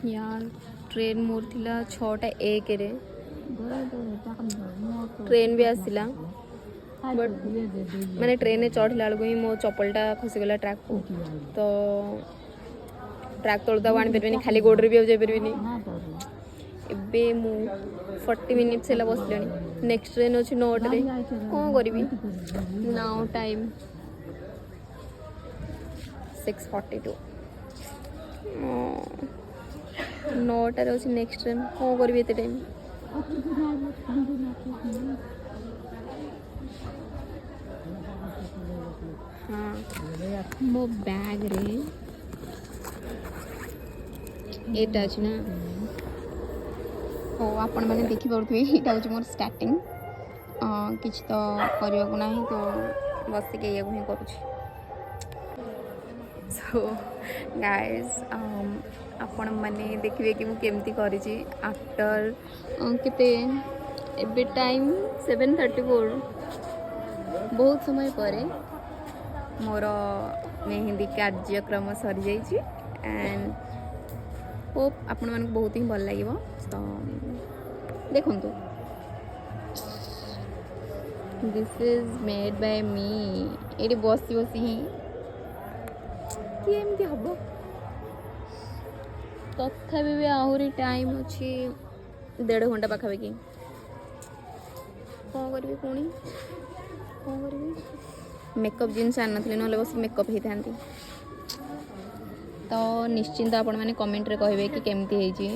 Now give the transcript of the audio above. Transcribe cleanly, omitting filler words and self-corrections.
यार ट्रेन मोर थिला 6:01 रे ट्रेन भी आसला बट मैंने ट्रेन में चढ़ला बेलू ही मो चप्पलटा खसीगला ट्रैक को तो ट्रैक तलू तो आनी पार्बनी खाली गोड़े भी जापरबिनी एबे मु 40 मिनिट्स है बसले नेक्स्ट ट्रेन अच्छी 9 कौन करी नाउ टाइम 6:42 9टार अच्छी नेक्स्ट ट्रेन कौन करी एत टाइम हाँ मो बैग रे एटा अछि ना ओ आपण मैंने देखी पड़ुवे यहाँ हूँ मोर स्टार्टिंग किसी तो करने को ना तो बस के ये ही करुँच सो गाइज आपण मैंने देखिए कि मुझे करी आफ्टर केते एबे टाइम 7:34 बहुत समय पर मोर मेहंदी कार्यक्रम सरी जाइए एंड होप आपण मानक बहुत ही भल लगे तो देखु दिस इज मेड बाय मी ये बसी बसी ही एमती हम तथा भी आहरी टाइम अच्छी 1.5 घंटा पाखापाखि कौन करी पुणी कौन करी मेकअप जिनस आन नी ना बस मेकअप होता तो निश्चिंत आपण मैंने कमेंट रे कहे कि केमती है।